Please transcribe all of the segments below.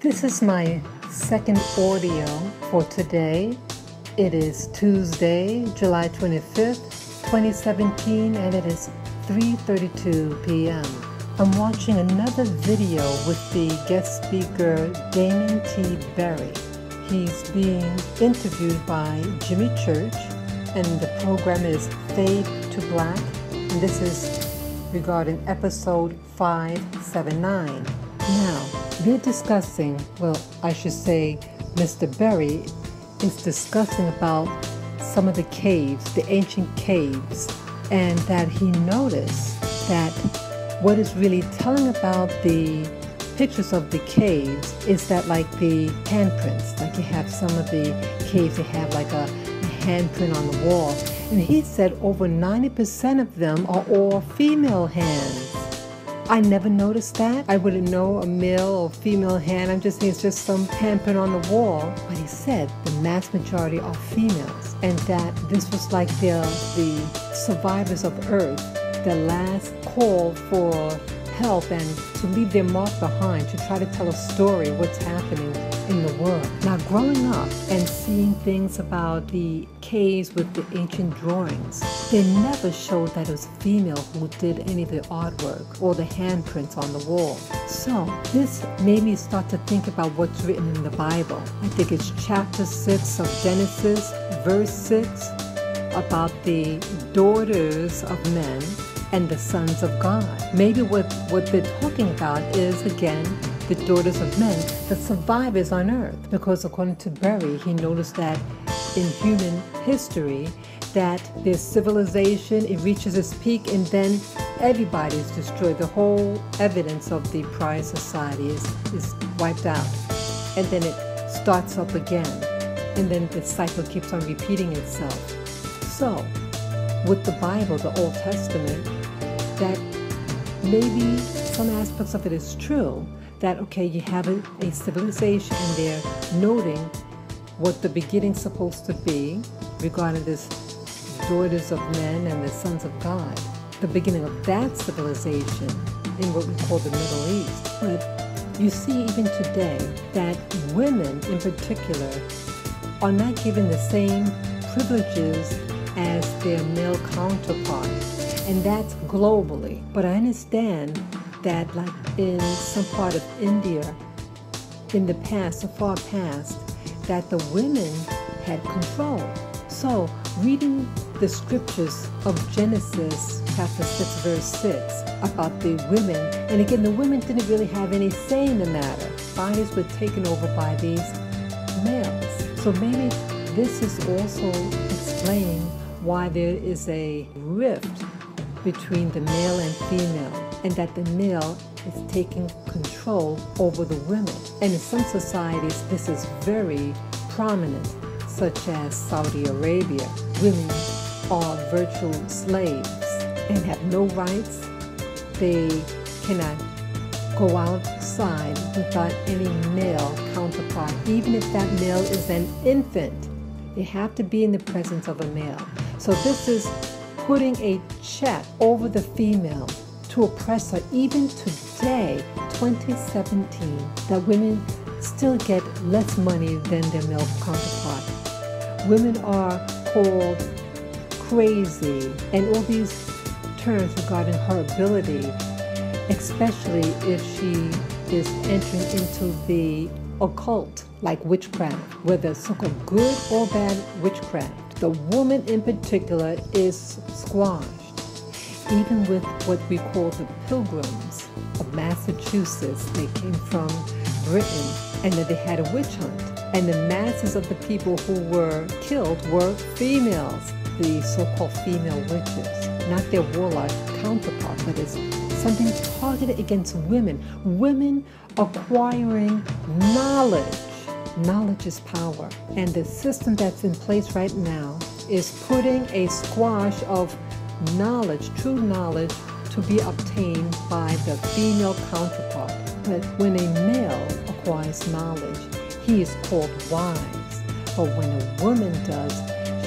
This is my second audio for today. It is Tuesday, July 25th, 2017, and it is 3:32 p.m. I'm watching another video with the guest speaker, Damon T. He's being interviewed by Jimmy Church, and the program is Fade to Black, and this is regarding episode 579. Now, they're discussing, I should say Mr. Berry is discussing about some of the caves, the ancient caves, and that he noticed that what is really telling about the pictures of the caves is that like the handprints, like you have some of the caves, they have like a handprint on the wall. And he said over 90% of them are all female hands. I never noticed that. I wouldn't know a male or female hand. I'm just saying it's just some handprint on the wall. But he said the mass majority are females, and that this was like the survivors of Earth, the last call for help and to leave their mark behind, to try to tell a story what's happening in the world. Now, growing up and seeing things about the caves with the ancient drawings, they never showed that it was a female who did any of the artwork or the handprints on the wall. So this made me start to think about what's written in the Bible. I think it's chapter 6 of Genesis, verse 6, about the daughters of men and the sons of God. Maybe what they're talking about is, again, the daughters of men, the survivors on earth. Because according to Berry, he noticed that in human history, that there's civilization, it reaches its peak, and then everybody's destroyed. The whole evidence of the prior society is wiped out. And then it starts up again. And then the cycle keeps on repeating itself. So, with the Bible, the Old Testament, that maybe some aspects of it is true, that, okay, you have a civilization and they're noting what the beginning's supposed to be regarding this daughters of men and the sons of God, the beginning of that civilization in what we call the Middle East. But you see even today that women in particular are not given the same privileges as their male counterparts, and that's globally. But I understand that like in some part of India, in the past, the far past, that the women had control. So reading the scriptures of Genesis chapter 6 verse 6 about the women, and again, the women didn't really have any say in the matter. Bodies were taken over by these males. So maybe this is also explaining why there is a rift between the male and female, and that the male is taking control over the women. And in some societies, this is very prominent, such as Saudi Arabia. Women are virtual slaves and have no rights. They cannot go outside without any male counterpart. Even if that male is an infant, they have to be in the presence of a male. So this is putting a check over the female to oppress her. Even today, 2017, that women still get less money than their male counterpart. Women are called crazy and all these terms regarding her ability, especially if she is entering into the occult, like witchcraft, whether so-called good or bad witchcraft. The woman in particular is squashed. Even with what we call the Pilgrims of Massachusetts, they came from Britain, and then they had a witch hunt. And the masses of the people who were killed were females, the so-called female witches, not their warlock counterpart, but it's something targeted against women. Women acquiring knowledge. Knowledge is power. And the system that's in place right now is putting a squash of knowledge, true knowledge, to be obtained by the female counterpart. But when a male acquires knowledge, he is called wise. But when a woman does,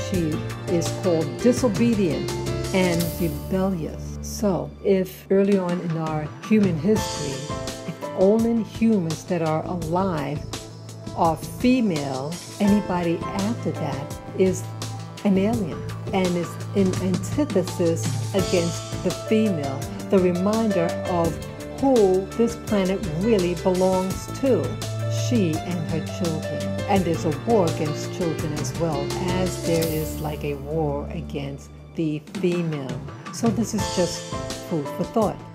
she is called disobedient and rebellious. So if early on in our human history, if only humans that are alive are female. Anybody after that is an alien and is in antithesis against the female, the reminder of who this planet really belongs to, she and her children. And there's a war against children as well, as there is like a war against the female. So this is just food for thought.